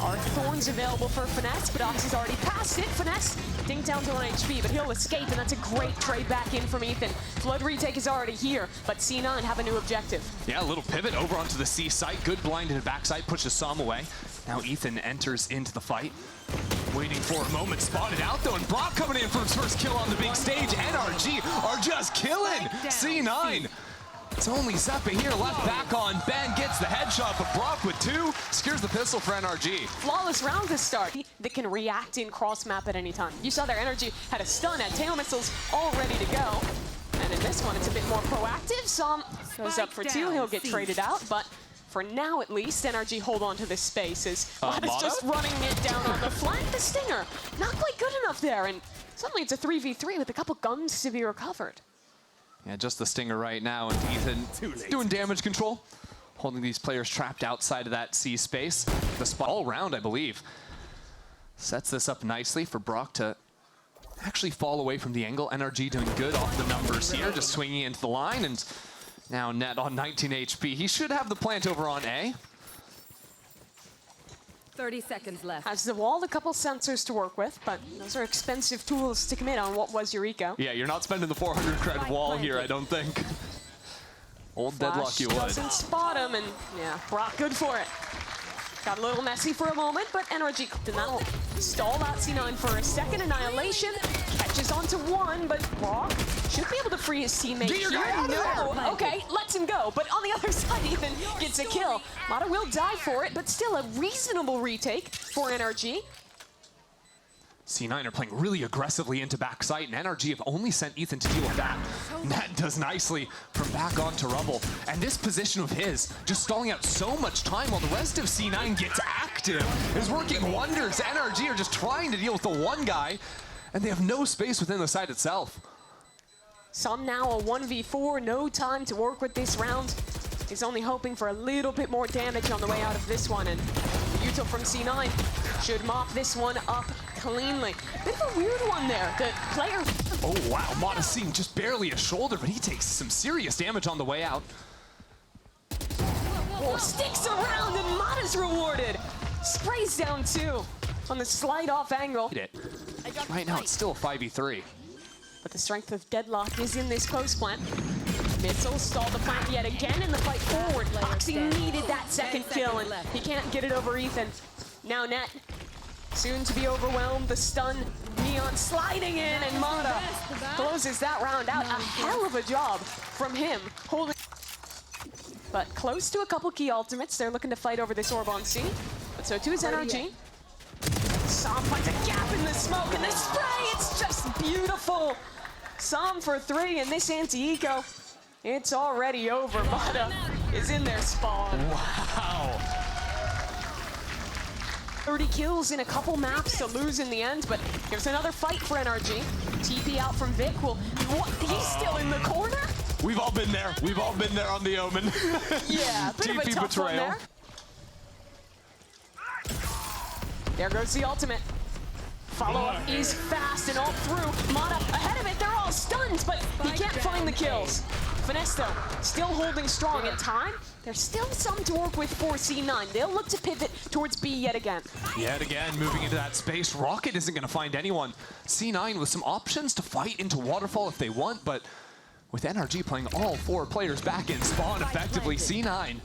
Are thorns available for Finesse, but Oxy's already passed it. Finesse dinged down to 1 HP, but he'll escape, and that's a great trade back in from Ethan. Flood retake is already here, but C9 have a new objective. Yeah, a little pivot over onto the C site. Good blind into backside, pushes Som away. Now Ethan enters into the fight. Waiting for a moment, spotted out though, and Brock coming in for his first kill on the big stage. NRG are just killing C9. It's only Zeppa here left back on. Ben gets the headshot, but Brock with 2 secures the pistol for NRG. Flawless round to start that can react in cross map at any time. You saw their NRG had a stun, had tail missiles all ready to go. And in this one, it's a bit more proactive. Som goes up for 2, he'll get traded out, but for now at least, NRG hold on to this space as Mata's just running it down on the flank. The Stinger, not quite good enough there, and suddenly it's a 3v3 with a couple guns to be recovered. Yeah, just the Stinger right now, and Ethan doing damage control, holding these players trapped outside of that C space. The spot all round, I believe. Sets this up nicely for Brock to actually fall away from the angle. NRG doing good off the numbers here, just swinging into the line, and now Net on 19 HP. He should have the plant over on A. 30 seconds left. Has the wall, a couple sensors to work with, but those are expensive tools to commit on what was your eco. Yeah, you're not spending the 400 credit wall here, I don't think. Old Flash Deadlock you would. doesn't spot him, and yeah, Brock good for it. Got a little messy for a moment, but NRG and that'll stall out C9 for a second. Annihilation catches onto 1, but Brock should be able to free his teammate here. No, okay, lets him go. But on the other side, Ethan gets a kill. Mata will die for it, but still a reasonable retake for NRG. C9 are playing really aggressively into backside, and NRG have only sent Ethan to deal with that. Net does nicely from back onto rubble. And this position of his, just stalling out so much time while the rest of C9 gets active, is working wonders. NRG are just trying to deal with the one guy, and they have no space within the site itself. Som now a 1v4, no time to work with this round. He's only hoping for a little bit more damage on the way out of this one, and Yuto from C9 should mop this one up cleanly. Bit of a weird one there. The player... Oh, wow. Mata's seeing just barely a shoulder, but he takes some serious damage on the way out. Oh, sticks around, and Mata's rewarded. Sprays down 2 on the slide off angle. Right now, it's still a 5v3. But the strength of Deadlock is in this post plant. Missile stalled the plant yet again in the fight forward. Oxy needed that second kill, and he can't get it over Ethan. Now Net, soon to be overwhelmed. The stun, Neon sliding in, and Mata closes that round out. A hell of a job from him, holding. But close to a couple key ultimates. They're looking to fight over this orb on C. But so too is NRG. Som finds a gap in the smoke, and the spray, it's just beautiful. Som for 3, and this anti-eco, it's already over. Mata is in their spawn. Wow. 30 kills in a couple maps to lose in the end, but here's another fight for NRG. TP out from Vic. Well, what? He's still in the corner? We've all been there. We've all been there on the Omen. Yeah, bit of a tough betrayal. one there. There goes the ultimate. Follow-up is fast and all through. Mata ahead of it. They're all stunned, but he can't find the kills. Finesse, though, still holding strong in time. There's still some to work with for C9. They'll look to pivot towards B yet again. Yet again, moving into that space. Rocket isn't going to find anyone. C9 with some options to fight into Waterfall if they want, but with NRG playing all 4 players back in spawn effectively, C9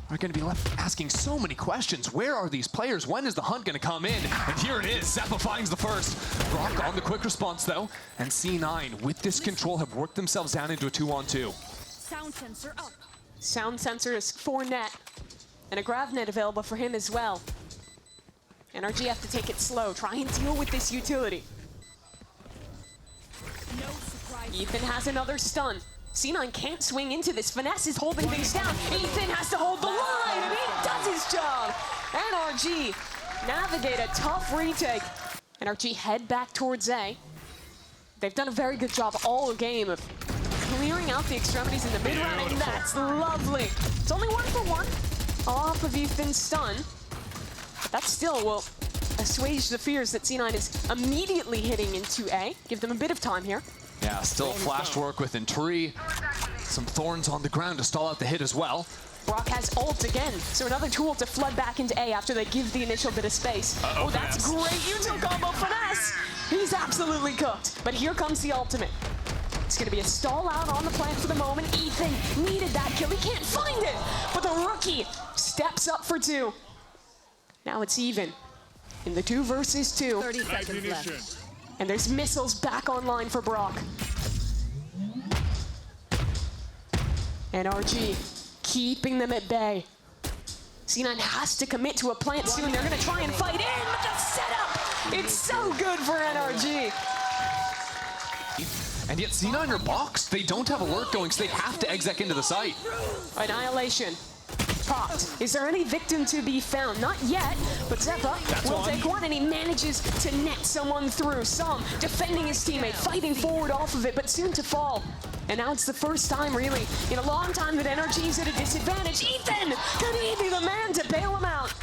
are going to be left asking so many questions. Where are these players? When is the hunt going to come in? And here it is. Zeppa finds the first. Brock on the quick response, though. And C9, with this control, have worked themselves down into a 2-on-2. Sound sensor up. Sound sensor is for Net, and a grav net available for him as well. NRG have to take it slow, try and deal with this utility. No surprise. Ethan has another stun. C9 can't swing into this. Finesse is holding things down. Ethan has to hold the line, and he does his job. NRG navigate a tough retake. NRG head back towards A. They've done a very good job all game of clearing out the extremities in the mid-round, and that's lovely. It's only 1-for-1 off of Ethan's stun. But that still will assuage the fears that C9 is immediately hitting into A. Give them a bit of time here. Yeah, still flash work with Inturi. Some thorns on the ground to stall out the hit as well. Brock has ult again, so another tool to flood back into A after they give the initial bit of space. Oh, that's great util combo finesse! He's absolutely cooked, but here comes the ultimate. It's gonna be a stall out on the plant for the moment. Ethan needed that kill, he can't find it, but the rookie steps up for 2. Now it's even in the 2 versus 2. 30 seconds left. And there's missiles back online for Brock. NRG keeping them at bay. C9 has to commit to a plant soon. They're gonna try and fight in, but the setup, it's so good for NRG. And yet C9 are boxed. They don't have alert going, so they have to exec into the site. Annihilation popped. Is there any victim to be found? Not yet, but Zeppa will take one, and he manages to net someone through. Some defending his teammate, fighting forward off of it, but soon to fall. And now it's the first time, really, in a long time that NRG's at a disadvantage. Ethan, could he be the man to bail him out?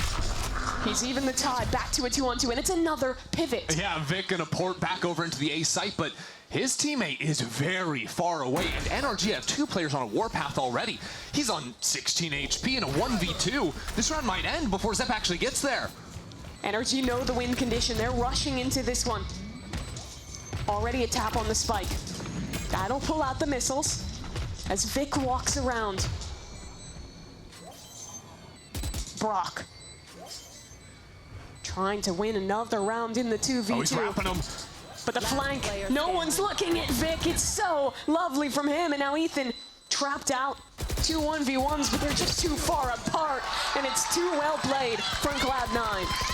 He's even the tie, back to a 2-on-2, and it's another pivot. Yeah, Vic gonna port back over into the A site, but his teammate is very far away, and NRG have 2 players on a warpath already. He's on 16 HP in a 1v2. This round might end before Zep actually gets there. NRG know the win condition. They're rushing into this one. Already a tap on the spike. That'll pull out the missiles as Vic walks around. Brock trying to win another round in the 2v2. Oh, he's wrapping him. But the flank, no one's looking at Vic. It's so lovely from him. And now Ethan trapped out. 2 1v1s, but they're just too far apart. And it's too well played from Cloud9.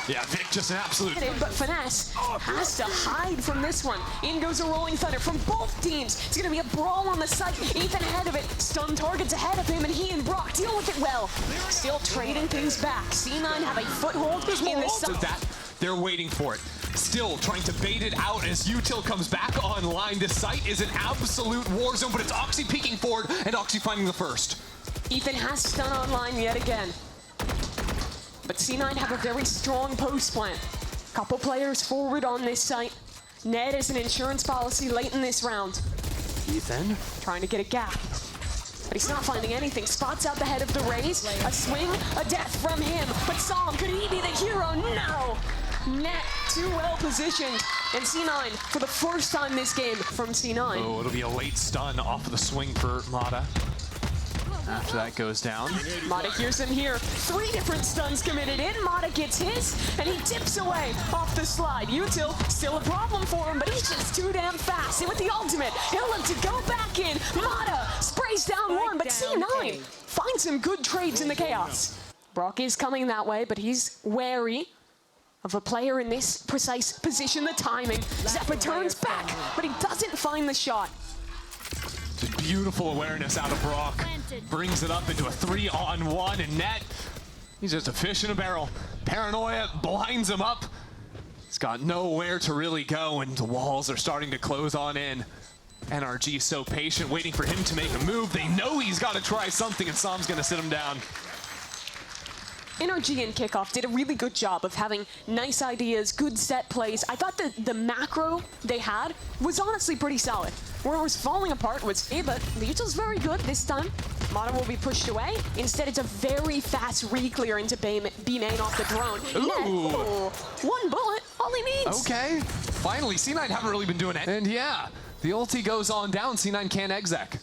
Yeah, Vic just an absolute... But Finesse has to hide from this one. In goes a Rolling Thunder from both teams. It's gonna be a brawl on the site. Ethan ahead of it. Stun targets ahead of him, and he and Brock deal with it well. Still trading things back. C9 have a foothold in the site. That, they're waiting for it. Still trying to bait it out as util comes back online. This site is an absolute war zone, but it's Oxy peeking forward and Oxy finding the first. Ethan has stun online yet again. But C9 have a very strong post plant. Couple players forward on this site. Ned is an insurance policy late in this round. Ethan trying to get a gap, but he's not finding anything. Spots out the head of the Rays. A swing, a death from him. But Psalm, could he be the hero? No! Net too well positioned. And C9 for the first time this game from C9. Oh, it'll be a late stun off of the swing for Mata. After that goes down. Mata hears him here. 3 different stuns committed in. Mata gets his, and he tips away off the slide. Util, still a problem for him, but he's just too damn fast. And with the ultimate, he'll look to go back in. Mata sprays down one, but C9 finds some good trades in the chaos. Brock is coming that way, but he's wary of a player in this precise position. The timing. Zeppa turns back, but he doesn't find the shot. Just beautiful awareness out of Brock. Brings it up into a 3-on-1, and Net, he's just a fish in a barrel. Paranoia blinds him up. He's got nowhere to really go, and the walls are starting to close on in. NRG so patient, waiting for him to make a move. They know he's got to try something, and Sam's going to sit him down. NRG in kickoff did a really good job of having nice ideas, good set plays. I thought the macro they had was honestly pretty solid. Where it was falling apart was, hey, but the util's very good this time. Mata will be pushed away. Instead, it's a very fast re-clear into B main off the drone. Ooh. Net, 1 bullet, all he needs. Okay, finally, C9 haven't really been doing it. And yeah, the ulti goes on down, C9 can't exec.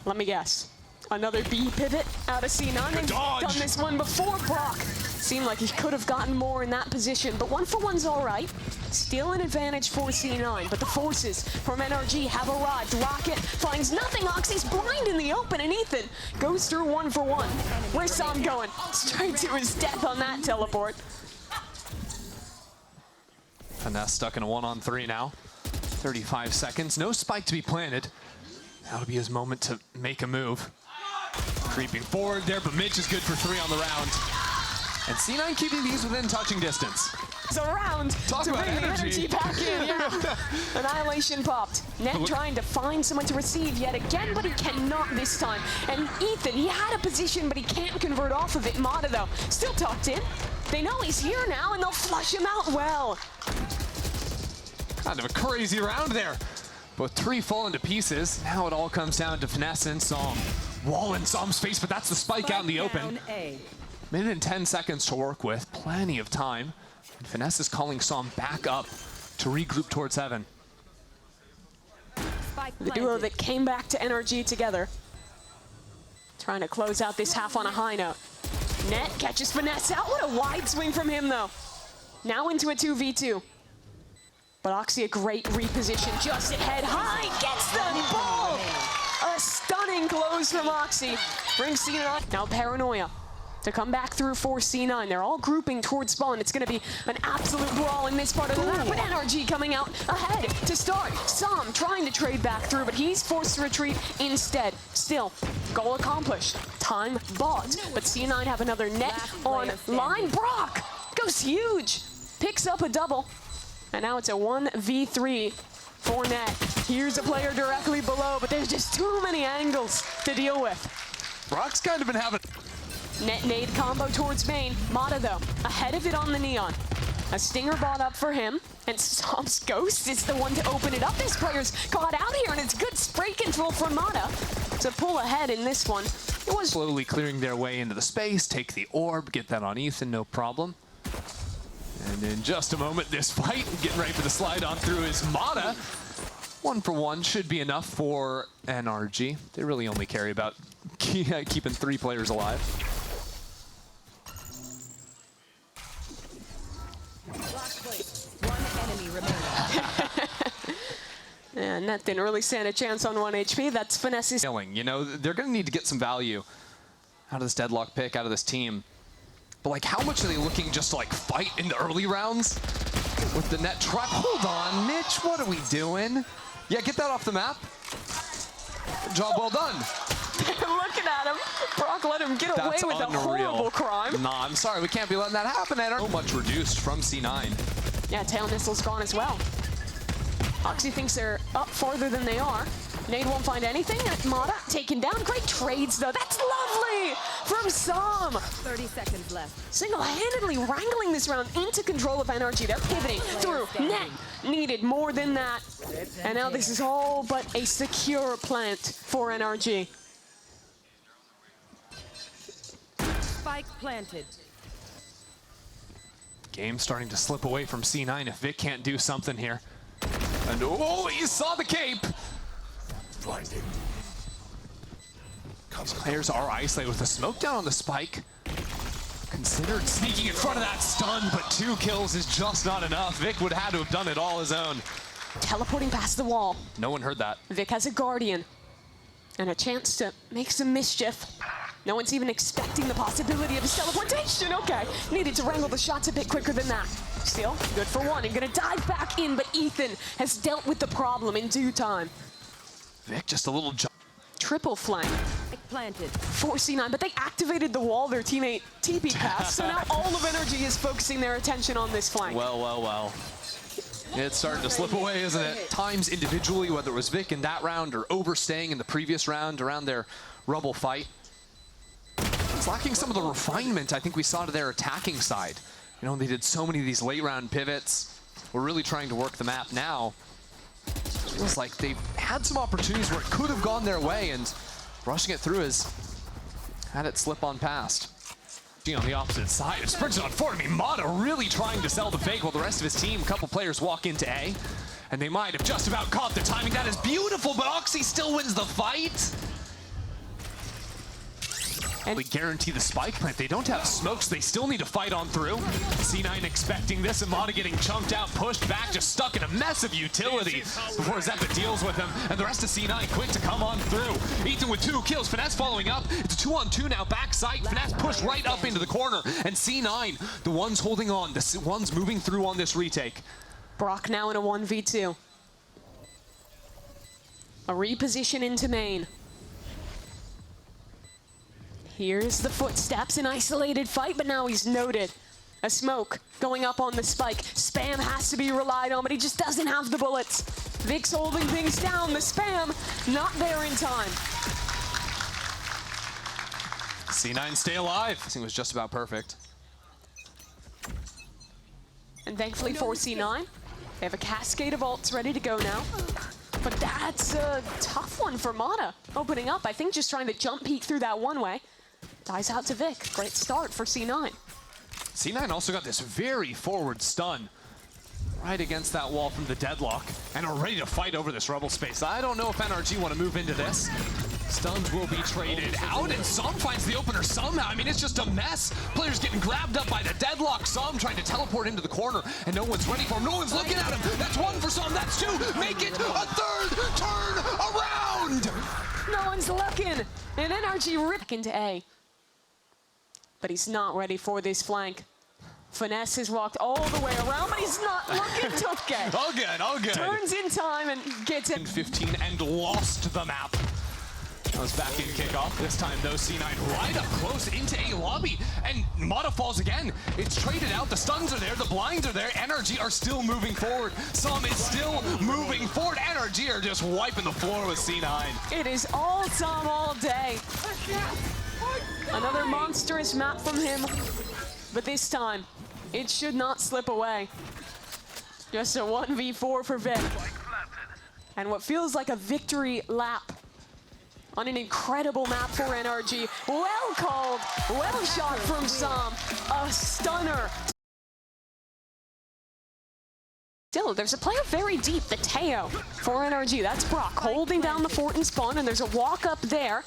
Let me guess. Another B pivot out of C9. They've done this one before. Brock seemed like he could have gotten more in that position, but 1-for-1's all right. Still an advantage for C9, but the forces from NRG have arrived. Rocket finds nothing. Oxy's blind in the open, and Ethan goes through 1-for-1. Where's Sam going? Straight to his death on that teleport. Finesse stuck in a 1-on-3 now. 35 seconds, no spike to be planted. That'll be his moment to make a move. Creeping forward there, but Mitch is good for 3 on the round. And C9 keeping these within touching distance. It's a round to bring the energy back in. Yeah. Annihilation popped. Net trying to find someone to receive yet again, but he cannot this time. And Ethan, he had a position, but he can't convert off of it. Mata, though, still tucked in. They know he's here now, and they'll flush him out well. Kind of a crazy round there. Both 3 fall into pieces. Now it all comes down to Finesse and Song. wall in Som's face, but that's the spike out in the open. Down A. Minute and 10 seconds to work with, plenty of time. And Finesse is calling Som back up to regroup towards heaven. Spike The duo planted. that came back to NRG together. Trying to close out this half on a high note. Net catches Finesse out. What a wide swing from him, though. Now into a 2v2. But Oxy, a great reposition just ahead. High gets them both. A stunning close from Oxy. Brings C9. Now Paranoia to come back through for C9. They're all grouping towards spawn. It's going to be an absolute brawl in this part of the map. But NRG coming out ahead to start. Som trying to trade back through, but he's forced to retreat instead. Still, goal accomplished. Time bought. But C9 have another net on line. Brock goes huge. Picks up a double. And now it's a 1v3 for Net. Here's a player directly below, but there's just too many angles to deal with. Brock's kind of been having... Net nade combo towards main. Mata, though, ahead of it on the Neon. A stinger bought up for him, and Som's Ghost is the one to open it up. This player's caught out here, and it's good spray control from Mata to pull ahead in this one. It was slowly clearing their way into the space, take the orb, get that on Ethan, no problem. And in just a moment, this fight, getting ready for the slide on through is Mata. 1 for 1 should be enough for NRG. They really only carry about keeping 3 players alive. One enemy remaining. and Net didn't really stand a chance on 1 HP. That's Finesse's. You know, they're going to need to get some value out of this deadlock pick, out of this team. But like, how much are they looking just to like fight in the early rounds with the net trap? Hold on, Mitch, what are we doing? Yeah, get that off the map. Job well done. Looking at him. Brock let him get That's away with unreal. a horrible crime. Nah, I'm sorry, we can't be letting that happen. So much reduced from C9. Yeah, tail missile's gone as well. Oxy thinks they're up farther than they are. Nade won't find anything. Mata taken down. Great trades, though. That's lovely from Som. 30 seconds left. Single-handedly wrangling this round into control of NRG. They're pivoting through. Net needed more than that. And now this is all but a secure plant for NRG. Spike planted. Game starting to slip away from C9 if Vic can't do something here. And oh, he saw the cape. Blinding. These players are isolated with a smoke down on the spike. Considered sneaking in front of that stun, but 2 kills is just not enough. Vic would have had to have done it all his own. Teleporting past the wall. No one heard that. Vic has a Guardian and a chance to make some mischief. No one's even expecting the possibility of his teleportation. Okay, needed to wrangle the shots a bit quicker than that. Still, good for 1 and gonna dive back in, but Ethan has dealt with the problem in due time. Vic just a little jump. Triple flank Spike planted. for C9, but they activated the wall their teammate TP passed, so now all of NRG is focusing their attention on this flank. Well. It's starting to slip away, isn't it? Times individually, whether it was Vic in that round or overstaying in the previous round around their rubble fight. It's lacking some of the refinement I think we saw to their attacking side. You know, they did so many of these late round pivots. We're really trying to work the map now. It feels like they've had some opportunities where it could have gone their way, and rushing it through has had it slip on past. On the opposite side, it sprints it on forward. I mean, Mata really trying to sell the fake while the rest of his team, a couple players walk into A, and they might have just about caught the timing. That is beautiful, but Oxy still wins the fight. And we guarantee the spike plant. They don't have smokes. They still need to fight on through. C9 expecting this, and Mata getting chunked out, pushed back, just stuck in a mess of utility before Zeppa deals with him. And the rest of C9 quick to come on through. Ethan with 2 kills. Finesse following up. It's a 2-on-2 now. Backside. Finesse pushed right up into the corner. And C9, the ones holding on, the ones moving through on this retake. Brock now in a 1v2. A reposition into main. Here's the footsteps, an isolated fight, but now he's noted. A smoke going up on the spike. Spam has to be relied on, but he just doesn't have the bullets. Vic's holding things down. The spam not there in time. C9 stay alive. This thing was just about perfect. And thankfully for C9, they have a cascade of ults ready to go now. But that's a tough one for Mata. Opening up, I think just trying to jump peek through that one way. Dies out to Vic. Great start for C9. C9 also got this very forward stun right against that wall from the deadlock and are ready to fight over this Rebel space. I don't know if NRG want to move into this. Stuns will be traded out, and Som finds the opener somehow. I mean, it's just a mess. Players getting grabbed up by the deadlock. Som trying to teleport into the corner, and no one's ready for him. No one's looking at him. That's one for Som. That's two. Make it a third turn around. No one's looking. And NRG ripped into A. But he's not ready for this flank. Finesse has walked all the way around, but he's not looking to get. All good, all good. Turns in time and gets it. 15 and lost the map. That was back in kickoff. This time, though, C9 right up close into A lobby. And Mata falls again. It's traded out. The stuns are there. The blinds are there. NRG are still moving forward. Som is still moving forward. NRG are just wiping the floor with C9. It is all Som all day. Another monstrous map from him. But this time, it should not slip away. Just a 1v4 for Vic. And what feels like a victory lap on an incredible map for NRG. Well called, well shot from Som. A stunner. Still, there's a player very deep, the Teo for NRG. That's Brock holding down the fort and spawn, and there's a walk up there.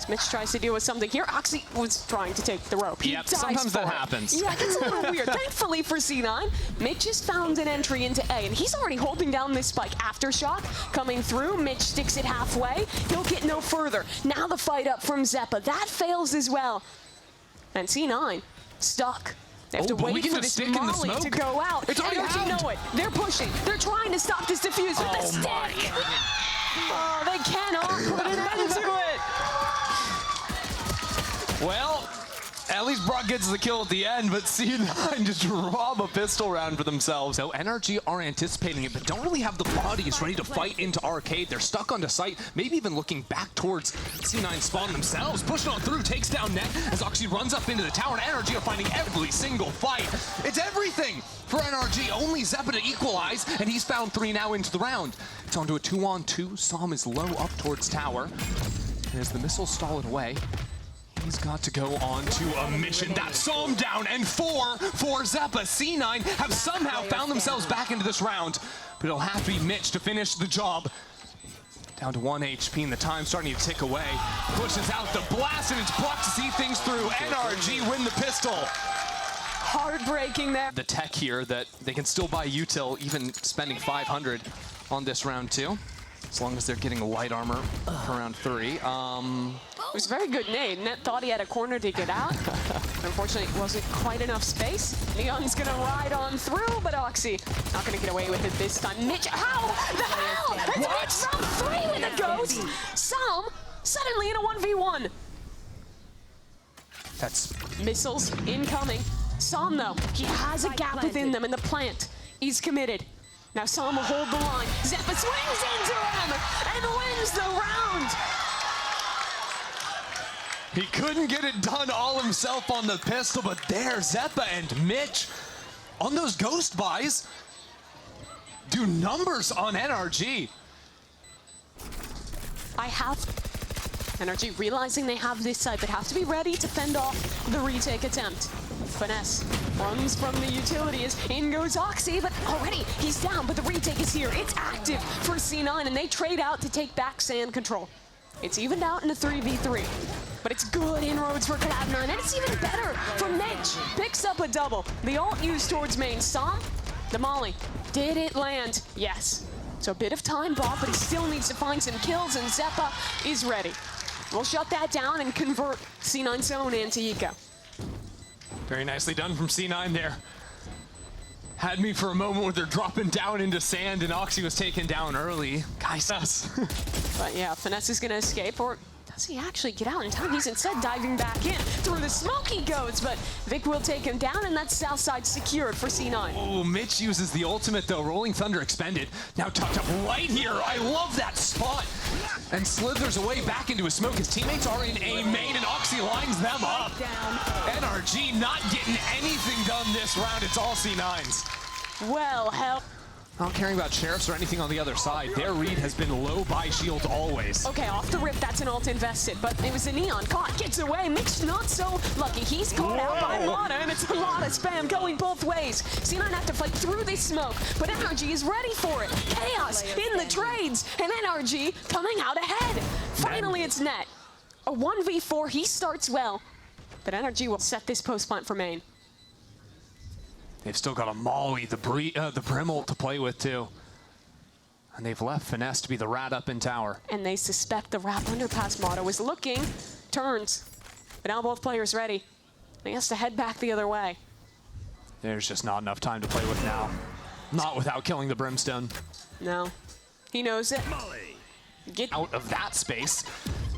Mitch tries to deal with something here. Oxy was trying to take the rope. Yep, sometimes that happens. Yeah, that's a little weird. Thankfully for C9, Mitch has found an entry into A, and he's already holding down this spike. Aftershock coming through. Mitch sticks it halfway. He'll get no further. Now the fight up from Zeppa. That fails as well. And C9 stuck. They have to wait for this molly to go out. It's already NRG know it. They're pushing. They're trying to stop this defuse with the stick. Oh, they cannot put an end to it. Well, at least Brock gets the kill at the end, but C9 just rob a pistol round for themselves. So NRG are anticipating it, but don't really have the bodies ready to fight into Arcade. They're stuck onto site, maybe even looking back towards C9 spawn themselves. Pushing on through, takes down Net as Oxy runs up into the tower, and NRG are finding every single fight. It's everything for NRG. Only Zeppa to equalize, and he's found 3 now into the round. It's onto a 2-on-2. Som is low up towards tower, and as the missiles stall it away, he's got to go on to a mission. That's Som down, and 4 for Zeppa. C9 have somehow found themselves back into this round, but it'll have to be Mitch to finish the job. Down to 1 HP, and the time starting to tick away. Pushes out the blast, and it's Brock to see things through. NRG win the pistol. Heartbreaking there. The tech here that they can still buy util, even spending 500 on this round too, as long as they're getting light armor for round 3. It was a very good nade. Net thought he had a corner to get out. Unfortunately, it wasn't quite enough space. Neon's gonna ride on through, but Oxy not gonna get away with it this time. Mitch, how the hell? That's Mitch from 3 with a ghost. Som suddenly in a 1v1. That's missiles incoming. Som though, he has a gap within them in the plant. He's committed. Now Som will hold the line. Zeppa swings into him and wins the round. He couldn't get it done all himself on the pistol, but there, Zeppa and Mitch on those ghost buys do numbers on NRG. NRG realizing they have this side, but have to be ready to fend off the retake attempt. Finesse runs from the utilities. In goes Oxy, but already he's down, but the retake is here. It's active for C9, and they trade out to take back sand control. It's evened out in a 3v3, but it's good inroads for Cloud9, and it's even better for Mitch. Picks up a double. The ult used towards main. Som, the molly. Did it land? Yes. So a bit of time bought, but he still needs to find some kills, and Zeppa is ready. We'll shut that down and convert C9's own into Eco. Very nicely done from C9 there. Had me for a moment where they're dropping down into sand and Oxy was taken down early. Guys, But yeah, Finesse is gonna escape, or does he actually get out in time? He's instead diving back in through the smoke he goes, but Vic will take him down, and that's south side secured for C9. Oh, Mitch uses the ultimate though. Rolling Thunder expended. Now tucked up right here. I love that spot. And slithers away back into his smoke. His teammates are in A main, and Oxy lines them up. NRG not getting anything done this round. It's all C9's. Well, hell. Not caring about sheriffs or anything on the other side. Their read has been low buy shield always. Okay, off the rip, that's an ult invested, but it was a Neon. Caught, gets away. Mitch not so lucky. He's caught out by Lana, and it's a lot of spam going both ways. C9 have to fight through this smoke, but NRG is ready for it. Chaos in the trades, and NRG coming out ahead. Finally, it's Net. A 1v4, he starts well, but NRG will set this post plant for main. They've still got a Molly, the Brim ult to play with too. And they've left Finesse to be the rat up in tower. And they suspect the wrap underpass motto is looking, turns. But now both players ready. He has to head back the other way. There's just not enough time to play with now. Not without killing the Brimstone. No, he knows it. Get out of that space.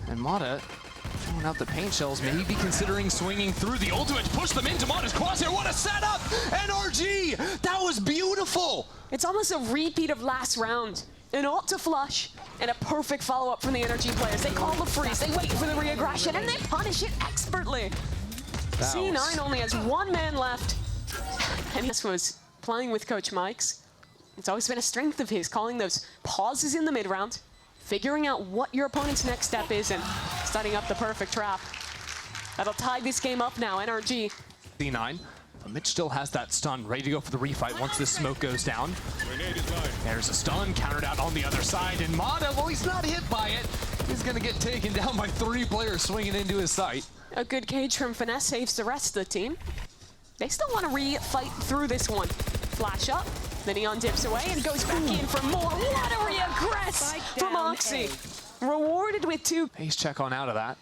And Mata throwing out the paint shells, maybe considering swinging through the ultimate to push them into Mata's crosshair. What a setup! NRG! That was beautiful! It's almost a repeat of last round. An ult to flush, and a perfect follow-up from the NRG players. They call the freeze, they wait for the re-aggression, and they punish it expertly. C9 only has one man left. And this was playing with Coach Mike's. It's always been a strength of his, calling those pauses in the mid-round, figuring out what your opponent's next step is, and setting up the perfect trap. That'll tie this game up now, NRG. C9, but Mitch still has that stun, ready to go for the refight once this smoke goes down. There's a stun, countered out on the other side, and Mata, well, he's not hit by it. He's gonna get taken down by 3 players swinging into his sight. A good cage from Finesse saves the rest of the team. They still want to re-fight through this one. Flash up, the Neon dips away and goes back in for more. What a re-aggress from Oxy. Rewarded with 2. Pace check on out of that.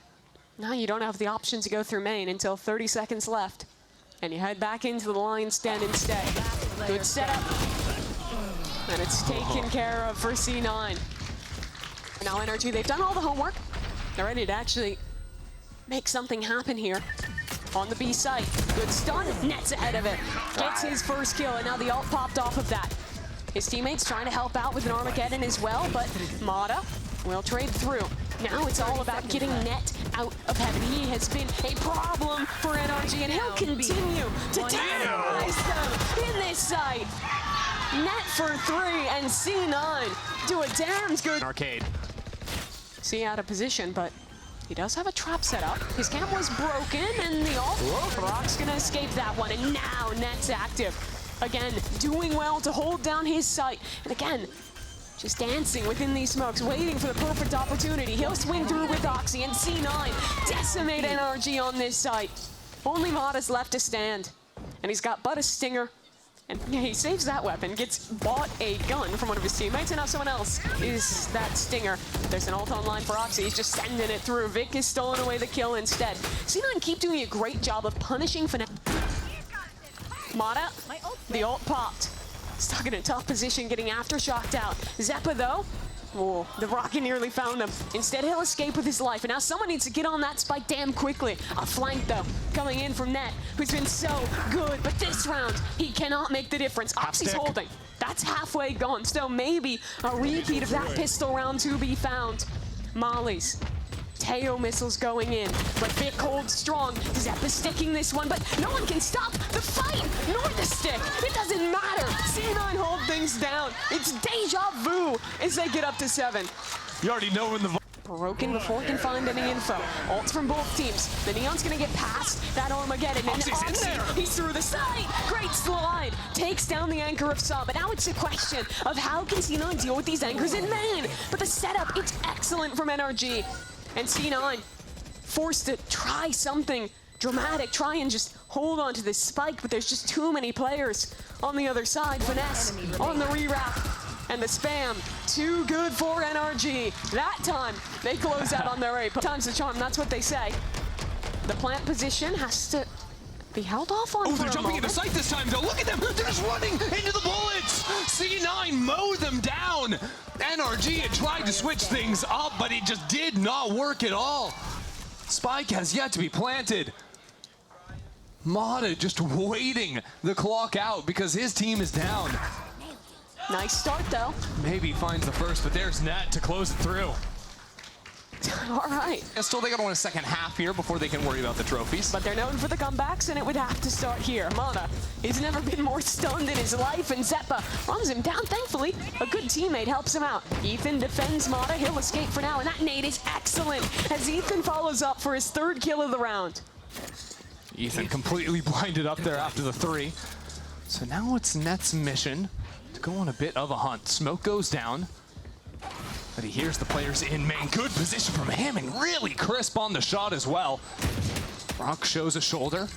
Now you don't have the option to go through main until 30 seconds left. And you head back into the Lion stand instead. Good setup. And it's taken care of for C9. Now NRG, they've done all the homework. They're ready to actually make something happen here. On the B site, good stun, Net's ahead of it. Gets his first kill, and now the ult popped off of that. His teammates trying to help out with an Armageddon as well, but Mata will trade through. Now it's all about getting Net out of heaven. He has been a problem for NRG, and he'll continue to terrorize them in this site. Net for 3, and C9 do a damn good. Arcade. C out of position, but he does have a trap set up. His cam was broken, and the ult. Brock's gonna escape that one, and now Net's active. Again, doing well to hold down his sight. And again, just dancing within these smokes, waiting for the perfect opportunity. He'll swing through with Oxy, and C9 decimate NRG on this site. Only Mata's left to stand, and he's got but a stinger. And yeah, he saves that weapon, gets bought a gun from one of his teammates, and now someone else is that stinger. There's an ult online for Oxy, he's just sending it through. Vic is stolen away the kill instead. C9 keep doing a great job of punishing Finesse. Mata, the ult popped. Stuck in a tough position, getting aftershocked out. Zeppa though, oh, the rocket nearly found him. Instead, he'll escape with his life, and now someone needs to get on that spike damn quickly. A flank, though, coming in from Net, who's been so good, but this round, he cannot make the difference. Oxy's holding. That's halfway gone, so maybe a repeat of that pistol round to be found. Molly's. Teo missiles going in, but Vic holds strong. Zeppa sticking this one, but no one can stop the fight, nor the stick. It doesn't matter. C9 hold things down. It's deja vu as they get up to 7. You already know when the Broken before he can find any info. Ults from both teams. The Neon's gonna get past that Armageddon, and Oxy, he's through the side. Great slide. Takes down the anchor of Sub, but now it's a question of how can C9 deal with these anchors in main? But the setup, it's excellent from NRG. And C9 forced to try something dramatic, try and just hold on to this spike, but there's just too many players on the other side. Finesse on the rewrap, and the spam, too good for NRG. That time, they close out on their 8. Time's the charm, that's what they say. The plant position has to be held off on. Oh, they're jumping into sight this time, though. Look at them. They're just running into the bullets. C9 mowed them down. NRG had tried to switch things up, but it just did not work at all. Spike has yet to be planted. Mata just waiting the clock out because his team is down. Nice start, though. Maybe finds the first, but there's Net to close it through. All right. Still, they gotta win a second half here before they can worry about the trophies. But they're known for the comebacks, and it would have to start here. Mana, he's never been more stunned in his life, and Zeppa runs him down. Thankfully, a good teammate helps him out. Ethan defends Mana. He'll escape for now, and that nade is excellent as Ethan follows up for his 3rd kill of the round. Ethan completely blinded up there after the 3. So now it's Net's mission to go on a bit of a hunt. Smoke goes down, but he hears the players in main. Good position from him, and really crisp on the shot as well. Rock shows a shoulder,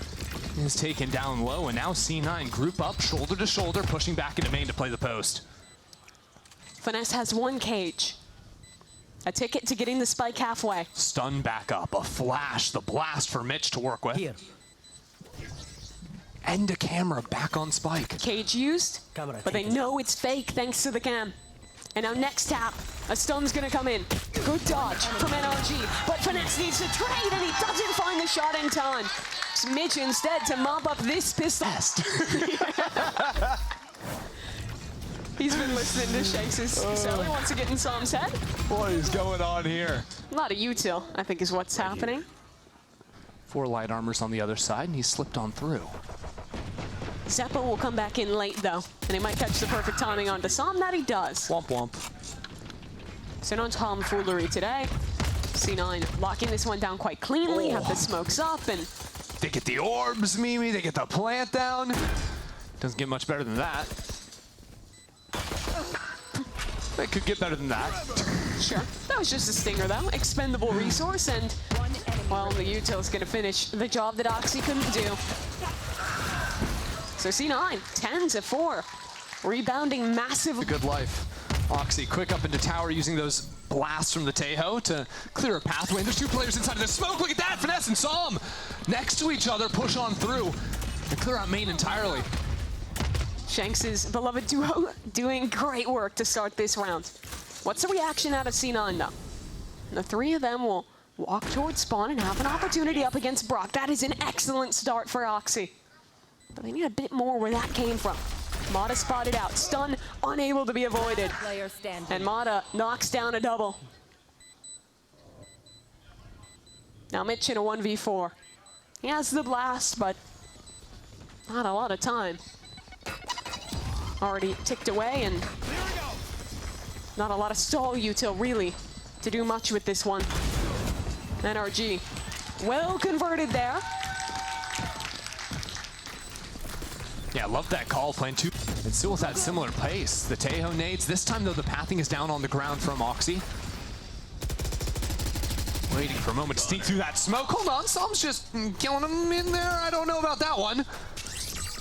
is taken down low, and now C9 group up, shoulder to shoulder, pushing back into main to play the post. Finesse has 1 cage. A ticket to getting the spike halfway. Stun back up, a flash, the blast for Mitch to work with. Here. And a camera back on Spike. Cage used, Camera but they taken. know it's fake thanks to the cam. And now next tap, a stun's gonna come in. Good dodge from NRG, but Finesse needs to trade, and he doesn't find the shot in time. It's Mitch instead to mop up this pistol. He's been listening to Shanks' so he wants to get in Psalm's head. What is going on here? A lot of util, I think, is what's happening. 4 light armors on the other side, and he slipped on through. Zeppa will come back in late, though, and he might catch the perfect timing onto Psalm. That he does. Womp womp. So no tomfoolery today. C9 locking this one down quite cleanly, have the smokes up, and They get the orbs, Mimi, they get the plant down. Doesn't get much better than that. They could get better than that. sure. That was just a stinger, though. Expendable resource, and, well, the util's gonna finish the job that Oxy couldn't do. So C9, 10-4. Rebounding massively. Good life. Oxy quick up into tower using those blasts from the Tejo to clear a pathway. And there's 2 players inside of the smoke. Look at that, Finesse and Psalm next to each other, push on through and clear out main entirely. Shanks' beloved duo doing great work to start this round. What's the reaction out of C9, though? The 3 of them will walk towards spawn and have an opportunity up against Brock. That is an excellent start for Oxy. But they need a bit more where that came from. Mata spotted out, stun unable to be avoided. Player standing. And Mata knocks down a double. Now Mitch in a 1v4. He has the blast, but not a lot of time. Already ticked away, and not a lot of stall util really to do much with this one. NRG well converted there. Yeah, love that call, playing 2. And still with that similar pace. The Tejo nades. This time, though, the pathing is down on the ground from Oxy. Waiting for a moment to sneak through that smoke. Hold on, Psalm's just killing him in there. I don't know about that one.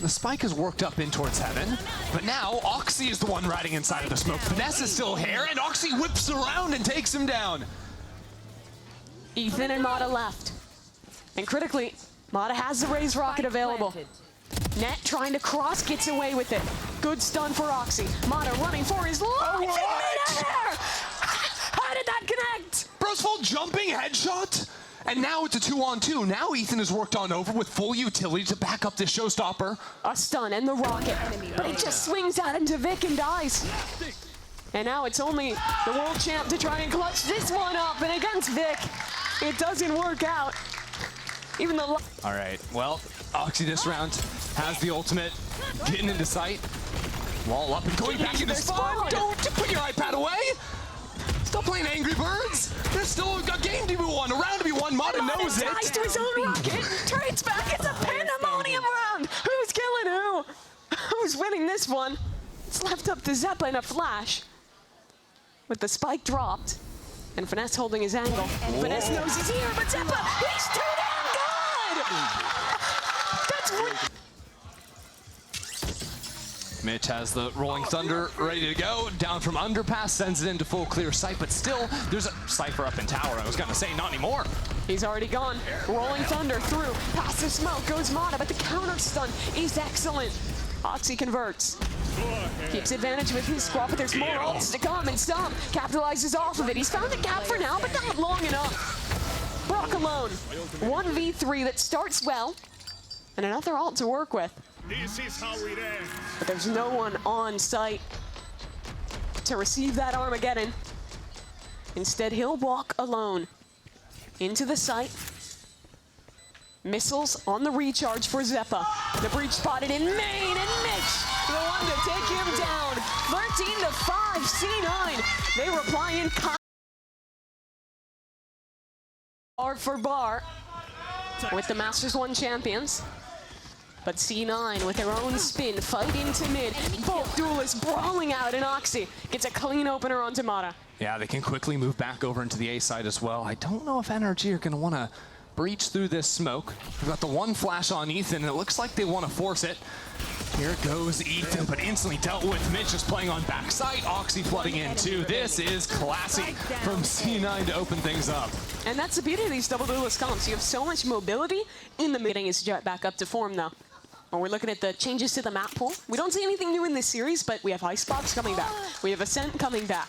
The spike is worked up in towards heaven, but now Oxy is the one riding inside of the smoke. Finesse is still here, and Oxy whips around and takes him down. Ethan and Mata left. And critically, Mata has the raised rocket available. Planted. Net trying to cross, gets away with it. Good stun for Oxy. Mata running for his life in midair! How did that connect? Bro's full jumping headshot, and now it's a 2-on-2. Now Ethan is worked on over with full utility to back up this showstopper. A stun and the rocket, but it just swings out into Vic and dies. And now it's only the world champ to try and clutch this one up, and against Vic, it doesn't work out. Even the All right, well, Oxy this round has the ultimate, getting into sight. Wall up and going back into spawn. Don't put your iPad away. Still playing Angry Birds. There's still a game to be won, a round to be won. Mata knows dies it. to his own rocket, trades back. It's a pandemonium round. Who's killing who? Who's winning this one? It's left up to Zeppa in a flash. With the spike dropped, and Finesse holding his angle. Finesse knows he's here, but Zeppa, he's too damn good! That's what... Mitch has the Rolling Thunder ready to go. Down from underpass, sends it into full clear sight, but still, there's a Cypher up in tower. I was gonna say, not anymore. He's already gone. Rolling Thunder through, past the smoke goes Mata, but the counter stun is excellent. Oxy converts. Keeps advantage with his squad, but there's more ults to come, and Stomp capitalizes off of it. He's found a gap for now, but not long enough. Brock alone, 1v3 that starts well, and another ult to work with. This is how it ends. But there's no one on site to receive that Armageddon. Instead, he'll walk alone into the site. Missiles on the recharge for Zeppa. The breach spotted in main, and Mitch, the one to take him down. 13-5, C9. They were playing bar for bar with the Masters 1 champions. But C9 with their own spin, fight into mid. Both duelists brawling out, and Oxy gets a clean opener onto Mata. Yeah, they can quickly move back over into the A side as well. I don't know if NRG are going to want to breach through this smoke. We've got the one flash on Ethan, and it looks like they want to force it. Here goes Ethan, but instantly dealt with. Mitch just playing on backside. Oxy flooding in too. This is classy from C9 to open things up. And that's the beauty of these double duelist comps. You have so much mobility in the mid. Getting his jet back up to form though. When we're looking at the changes to the map pool, we don't see anything new in this series, but we have Icebox coming back. We have Ascent coming back.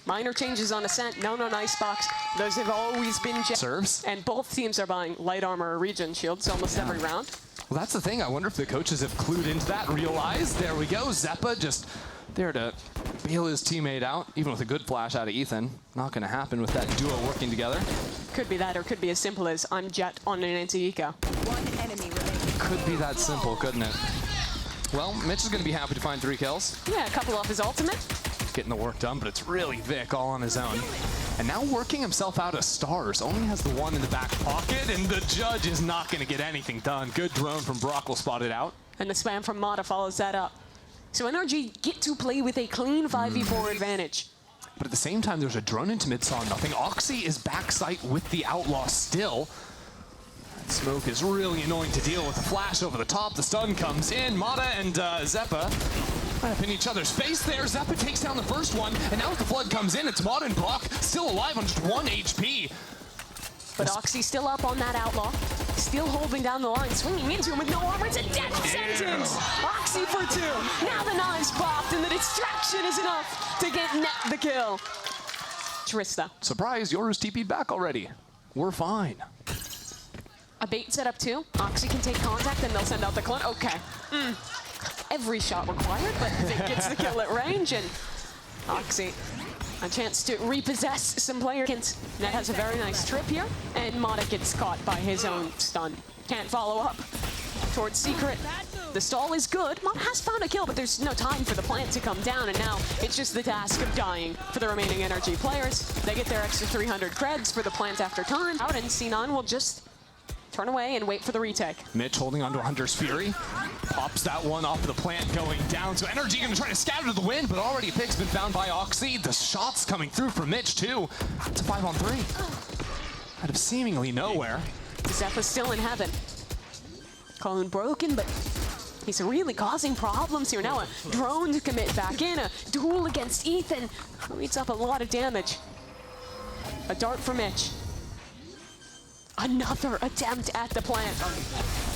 Minor changes on Ascent, no Icebox. Those have always been serves. And both teams are buying light armor or regen shields almost every round. Well, that's the thing. I wonder if the coaches have clued into that, realized. There we go. Zeppa just there to bail his teammate out, even with a good flash out of Ethan. Not going to happen with that duo working together. Could be that, or could be as simple as I'm Jet on an anti-eco. One enemy remaining. Could be that simple, couldn't it? Well, Mitch is going to be happy to find 3 kills. Yeah, a couple off his ultimate. Getting the work done, but it's really Vic all on his own. And now working himself out of stars. Only has the one in the back pocket, and the judge is not going to get anything done. Good drone from Brock will spot it out. And the spam from Mata follows that up. So NRG get to play with a clean 5v4 advantage. But at the same time, there's a drone into mid, saw nothing. Oxy is backside with the Outlaw still. That smoke is really annoying to deal with. The flash over the top, the stun comes in. Mata and Zeppa up in each other's face there. Zeppa takes down the first one, and now as the flood comes in, it's Mata and Brock still alive on just 1 HP. But Oxy's still up on that Outlaw, still holding down the line, swinging into him with no armor. It's a death sentence! Oxy for 2. Now the knives popped, and the distraction is enough to get Net the kill. Trista. Surprise, yours TP'd back already. We're fine. A bait set up too. Oxy can take contact, and they'll send out the clone. Okay. Every shot required, but Vic gets the kill at range, and Oxy a chance to repossess some players. Net has a very nice trip here, and Mata gets caught by his own stun. Can't follow up towards Secret. The stall is good. Mata has found a kill, but there's no time for the plant to come down, and now it's just the task of dying for the remaining NRG players. They get their extra 300 creds for the plant after time out, and C9 will just turn away and wait for the retake. Mitch holding onto Hunter's Fury. Pops that one off of the plant going down. So NRG going to try to scatter the wind, but already a pick's been found by Oxy. The shots coming through from Mitch too. It's a 5-on-3. Out of seemingly nowhere. Zeppa's still in heaven. Clone broken, but he's really causing problems here. Now a drone to commit back in. A duel against Ethan. Leads up a lot of damage. A dart for Mitch. Another attempt at the plant.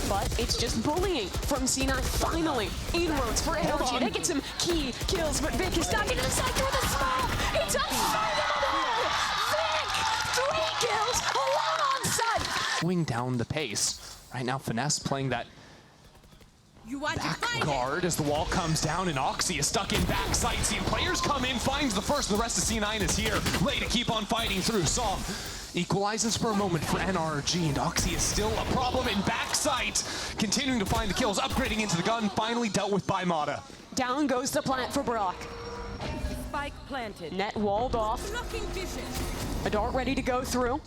But it's just bullying from C9. Finally, inroads for NRG. They get some key kills, but Vic is stuck into the side through the smoke. It's a fight in the middle. Vic, 3 kills, alone on site. Going down the pace. Right now, Finesse playing that back guard as the wall comes down, and Oxy is stuck in backside. Seeing players come in, finds the first, and the rest of C9 is here. Ready to keep on fighting through. Song equalizes for a moment for NRG, and Oxy is still a problem in backside. Continuing to find the kills, upgrading into the gun, finally dealt with by Mata. Down goes the plant for Brock. Spike planted. Net walled off. A dart ready to go through.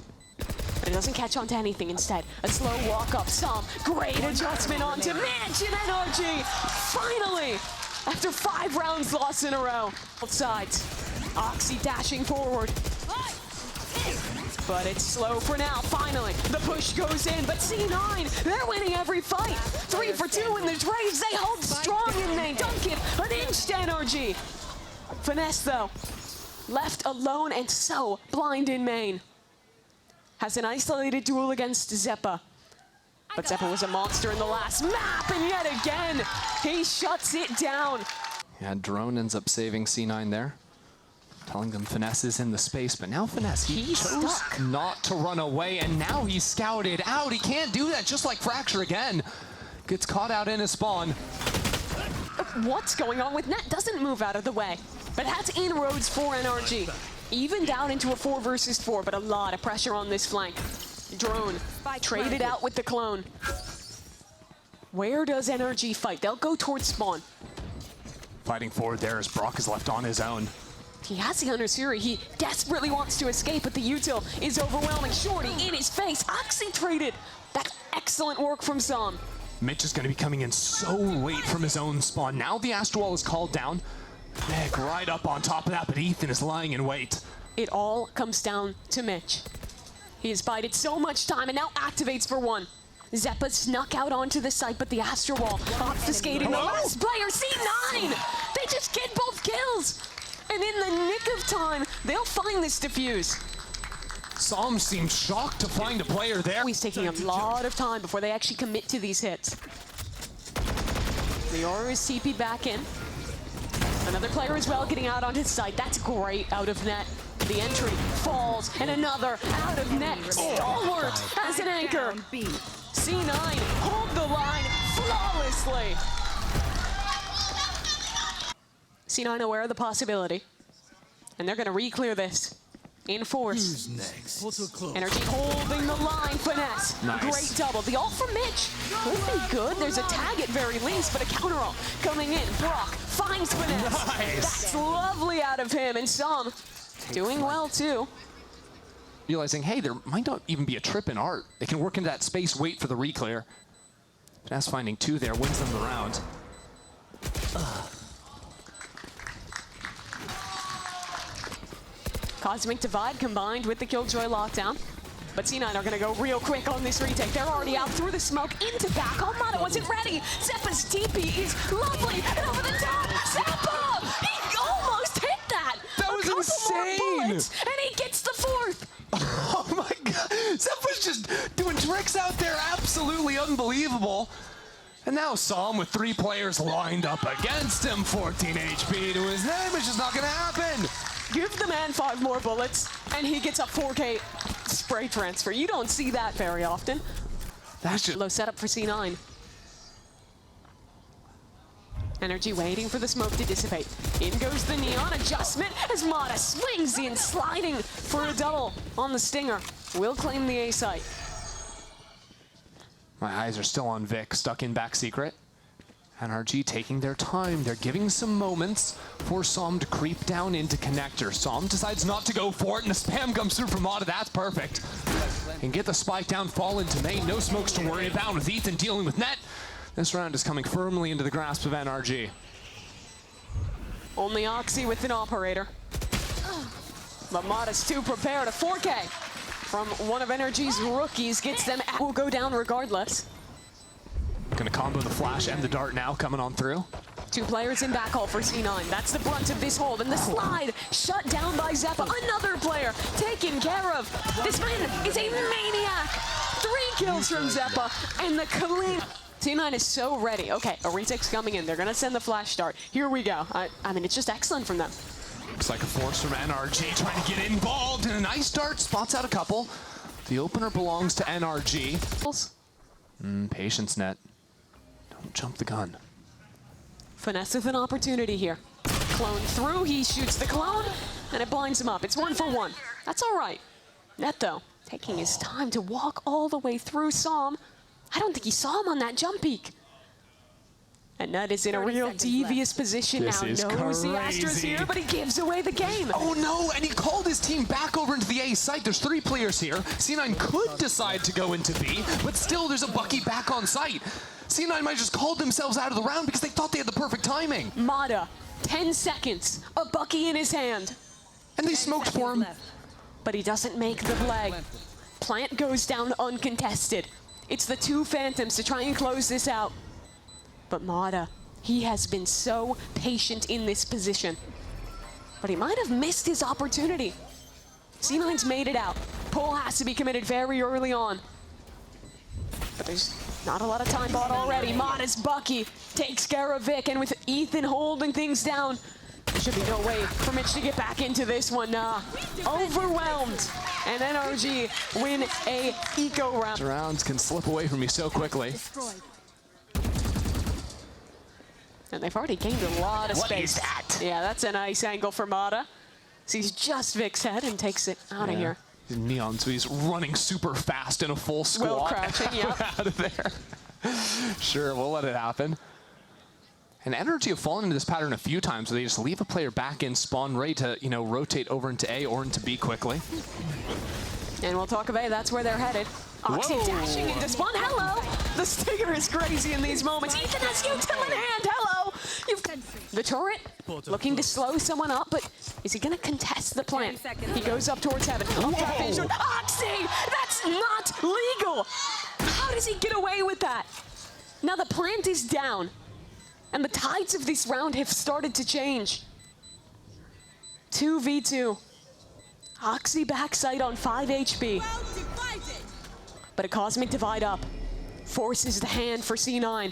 But it doesn't catch on to anything. Instead, a slow walk up. Some great adjustment onto Mitch, and NRG finally, after 5 rounds lost in a row. Both sides. Oxy dashing forward. But it's slow for now. Finally, the push goes in, but C9, they're winning every fight. 3 for 2 in the trades. They hold strong, and they don't give an inch to NRG. Finesse, though, left alone and so blind in main. Has an isolated duel against Zeppa. But Zeppa was a monster in the last map, and yet again, he shuts it down. Yeah, drone ends up saving C9 there. Telling them Finesse is in the space, but now Finesse, he chose not to run away, and now he's scouted out. He can't do that, just like Fracture again. Gets caught out in his spawn. What's going on with Net? Doesn't move out of the way, but has inroads for NRG. even down into a 4 versus 4, but a lot of pressure on this flank. Drone traded out with the clone. Where does NRG fight? They'll go towards spawn. Fighting forward there as Brock is left on his own. He has the Undersuri. He desperately wants to escape, but the util is overwhelming. Shorty in his face. Oxy traded. That's excellent work from Som. Mitch is going to be coming in so late from his own spawn. Now the Astral Wall is called down. Nick right up on top of that, but Ethan is lying in wait. It all comes down to Mitch. He has bided so much time and now activates for one. Zeppa snuck out onto the site, but the Astral Wall obfuscating the last player, C9! They just get both kills! And in the nick of time, they'll find this defuse. Som seems shocked to find a player there. He's taking a lot of time before they actually commit to these hits. The Aura is TP'd back in. Another player as well getting out onto the site. That's great out of net. The entry falls, and another out of net. Stalwart as an anchor. C9 hold the line flawlessly. C9 aware of the possibility, and they're going to re-clear this in force. NRG holding the line, finesse. Nice. Great double. The ult from Mitch could be good. There's a tag at very least, but a counter ult coming in. Brock finds finesse. Nice. That's lovely out of him, and Som doing well too. Realizing, hey, there might not even be a trip in art. They can work into that space, wait for the re-clear. Finesse finding 2 there, wins them the round. Cosmic Divide combined with the Killjoy lockdown. But C9 are going to go real quick on this retake. They're already out through the smoke into back. Almada wasn't ready. Zeppa's TP is lovely. And over the top, Zeppa! He almost hit that! That was insane! More bullets, and he gets the 4th! Oh my god! Zeppa's just doing tricks out there, absolutely unbelievable. And now Som with 3 players lined up against him. 14 HP to his name, it's just not going to happen. Give the man 5 more bullets, and he gets a 4K spray transfer. You don't see that very often. That's just Low setup for C9. NRG waiting for the smoke to dissipate. In goes the Neon adjustment as Mata swings in, sliding for a double on the Stinger. Will claim the A site. My eyes are still on Vic, stuck in back secret. NRG taking their time. They're giving some moments for Som to creep down into connector. Som decides not to go for it, and the spam comes through from Mata. That's perfect. And get the spike down, fall into main. No smokes to worry about with Ethan dealing with net. This round is coming firmly into the grasp of NRG. Only Oxy with an operator. But Mata's too prepared. A 4K from one of NRG's rookies gets them. Will go down regardless. Gonna combo the flash and the dart now coming on through. 2 players in backhaul for C9. That's the brunt of this hold. And the slide shut down by Zeppa. Another player taken care of. This man is a maniac. 3 kills from Zeppa. And the clean. C9 is so ready. Okay, a retake's coming in. They're going to send the flash start. Here we go. I mean, it's just excellent from them. Looks like a force from NRG trying to get involved in a nice dart. Spots out a couple. The opener belongs to NRG. Patience net. Don't jump the gun. Finesse with an opportunity here. Clone through, he shoots the clone, and it blinds him up. It's 1 for 1. That's all right. Net, though, taking his time to walk all the way through Som. I don't think he saw him on that jump peak. And Net is in a real devious position This now. is Knows the Astra's crazy. here, but he gives away the game. Oh no, and he called his team back over into the A site. There's 3 players here. C9 could decide to go into B, but still there's a Bucky back on site. C9 might have just called themselves out of the round because they thought they had the perfect timing. Mata, 10 seconds, a Bucky in his hand. And they smoked for him. But he doesn't make the play. Plant goes down uncontested. It's the 2 Phantoms to try and close this out. But Mata, he has been so patient in this position. But he might have missed his opportunity. C9's made it out. Pull has to be committed very early on. But there's not a lot of time bought already. Mata's Bucky takes care of Vic, and with Ethan holding things down, there should be no way for Mitch to get back into this one. Overwhelmed. And NRG win a eco round. Rounds can slip away from you so quickly. And they've already gained a lot of space. What is that? Yeah, that's a nice angle for Mata. Sees just Vic's head and takes it out of here. He's Neon, so he's running super fast in a full squat. Well crouching, yeah. Out of there. Sure, we'll let it happen. And NRG have fallen into this pattern a few times where they just leave a player back in spawn ready to, rotate over into A or into B quickly. And we'll talk of A, that's where they're headed. Oxy Whoa. dashing into spawn, hello! The Stinger is crazy in these moments. Ethan has util in hand, hello! You've got the turret looking to slow someone up, but is he gonna contest the plant? He goes up towards heaven. Oxy! That's not legal! How does he get away with that? Now the plant is down. And the tides of this round have started to change. 2v2. Oxy backside on 5 HP. But a Cosmic Divide up forces the hand for C9.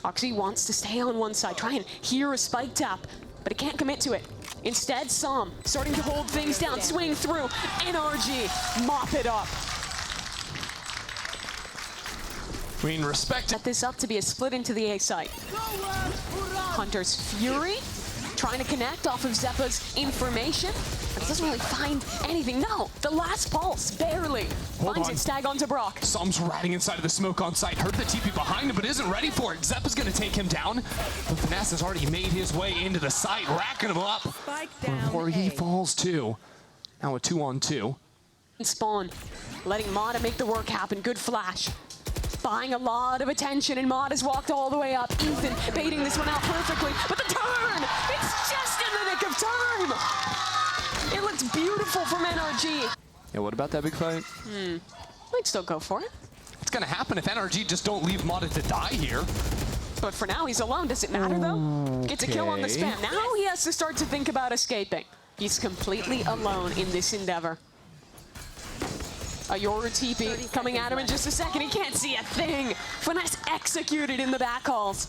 Oxy wants to stay on one side, try and hear a spike tap, but he can't commit to it. Instead, Som starting to hold things down, swing through. NRG mop it up. I mean, respect. Set this up to be a split into the A site. Hunter's Fury trying to connect off of Zeppa's information, but he doesn't really find anything. No, the last pulse, barely. Finds it, stag onto Brock. Som's ratting inside of the smoke on site. Heard the TP behind him, but isn't ready for it. Zeppa's gonna take him down. But Finesse has already made his way into the site, racking him up before he falls too. Now a 2-on-2. Spawn, letting Mada make the work happen. Good flash. Buying a lot of attention, and Mod has walked all the way up. Ethan baiting this one out perfectly, but the turn! It's just in the nick of time! It looks beautiful from NRG. Yeah, what about that big fight? Might still go for it. It's gonna happen if NRG just don't leave Mada to die here. But for now, he's alone. Does it matter, though? Gets a kill on the Okay. spam. Now he has to start to think about escaping. He's completely alone in this endeavor. A Yoru TP coming at him in just a second. He can't see a thing. Finesse executed in the back halls.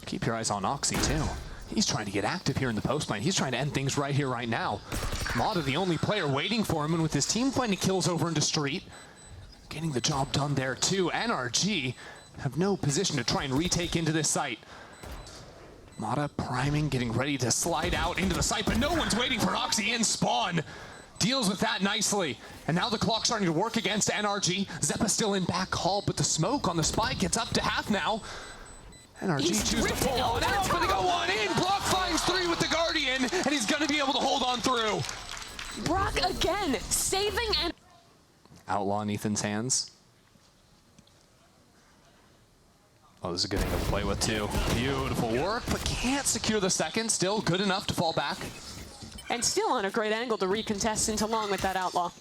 Keep your eyes on Oxy too. He's trying to get active here in the post lane. He's trying to end things right here, right now. Mada, the only player waiting for him, and with his team finding kills over into Street, getting the job done there too. NRG have no position to try and retake into this site. Mada priming, getting ready to slide out into the site, but no one's waiting for Oxy in spawn. Deals with that nicely. And now the clock's starting to work against NRG. Zeppa still in back hall, but the smoke on the spike gets up to half now. NRG chooses to pull on out, but they go one in. Brock finds 3 with the Guardian, and he's gonna be able to hold on through. Brock again, saving and... Outlaw in Ethan's hands. Oh, this is a good angle to play with too. Beautiful work, but can't secure the second. Still good enough to fall back. And still on a great angle to recontest into long with that Outlaw.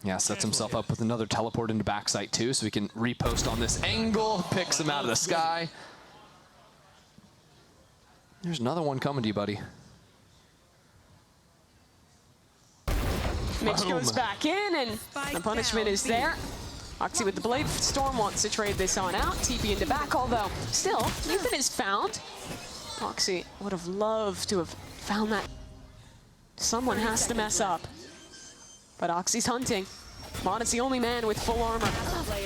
Yeah, sets himself up with another teleport into backside too, so he can repost on this angle, picks him out of the sky. There's another one coming to you, buddy. Mitch Boom. goes back in, and the punishment is there. Oxy with the blade. Storm wants to trade this on out. TP into back, although still, Ethan is found. Oxy would have loved to have found that. Someone has to mess up. But Oxy's hunting. Mod is the only man with full armor.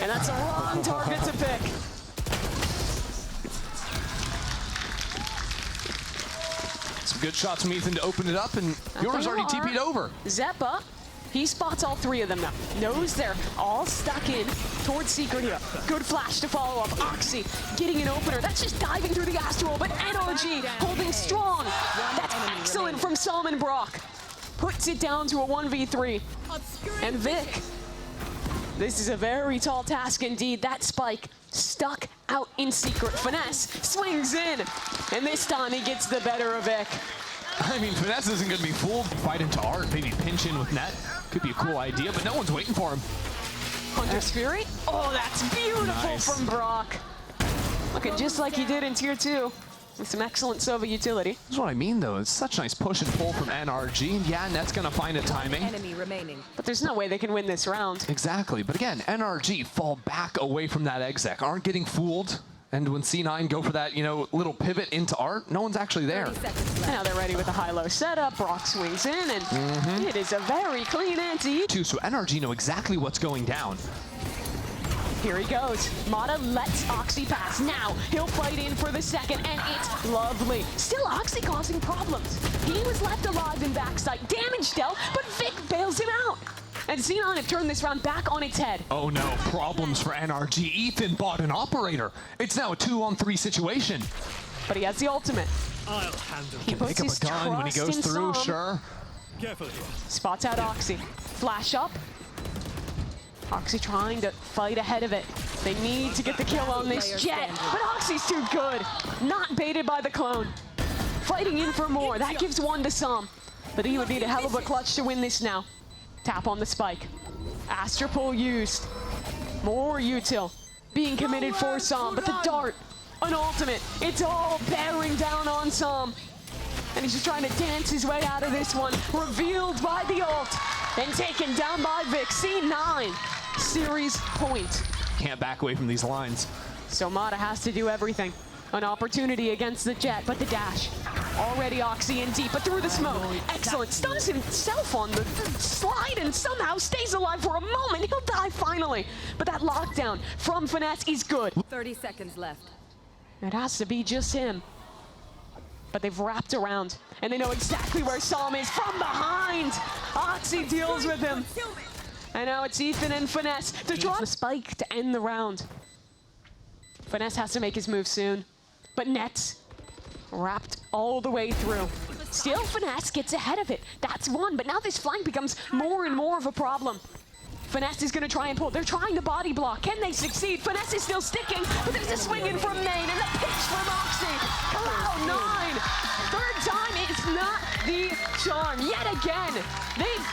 And that's a wrong target to pick. Some good shots from Ethan to open it up, and Yoru's already TP'd over. Zeppa, he spots all 3 of them now. Knows they're all stuck in towards Secret here. Good flash to follow up. Oxy getting an opener. That's just diving through the Astral, but NRG holding strong. That's excellent from Som and Brock. Puts it down to a 1v3. And Vic, this is a very tall task indeed. That spike stuck out in Secret. Finesse swings in, and this time he gets the better of Vic. I mean, Finesse isn't going to be fooled. Fight into art, maybe pinch in with net. Could be a cool idea, but no one's waiting for him. Hunter's Fury. Oh, that's beautiful Nice. from Brock. Looking just like he did in Tier 2. With some excellent Sova utility. That's what I mean, though. It's such nice push and pull from NRG. Yeah, Net's going to find a timing. Enemy remaining. But there's no way they can win this round. Exactly. But again, NRG fall back away from that exec. Aren't getting fooled. And when C9 go for that, little pivot into art, no one's actually there. 30 seconds left. Now they're ready with a high-low setup. Brock swings in, and it is a very clean anti. So NRG know exactly what's going down. Here he goes. Mata lets Oxy pass. Now he'll fight in for the second, and it's lovely. Still Oxy causing problems. He was left alive in backside, damage dealt, but Vic bails him out. And C9 have turned this round back on its head. Oh no, problems for NRG. Ethan bought an operator. It's now a 2-on-3 situation. But he has the ultimate. I'll handle He it. puts Pick up his a gun when he trust goes in through, Sam. sure. Careful here. Spots out Oxy. Flash up. Oxy trying to fight ahead of it. They need to get the kill on this Jet, but Oxy's too good. Not baited by the clone. Fighting in for more. That gives one to Sam. But he would need a hell of a clutch to win this now. Tap on the spike. Astra pull used. More util. Being committed for Sam, but the dart, an ultimate. It's all bearing down on Sam. And he's just trying to dance his way out of this one. Revealed by the ult. And taken down by Vic. C9. Series point. Can't back away from these lines. So Mata has to do everything. An opportunity against the Jet, but the dash. Already Oxy in deep, but through the smoke. Excellent. Stuns himself on the slide and somehow stays alive for a moment. He'll die finally. But that lockdown from Finesse is good. 30 seconds left. It has to be just him. But they've wrapped around, and they know exactly where Sam is from behind. Oxy deals with him. And now it's Ethan and Finesse to draw the spike to end the round. Finesse has to make his move soon, but Nets wrapped all the way through. Still, Finesse gets ahead of it. That's one, but now this flank becomes more and more of a problem. Finesse is going to try and pull. They're trying to body block. Can they succeed? Finesse is still sticking, but there's a swing in from Main and the pitch from Oxy. Cloud9. Third time is not the charm. Yet again, they've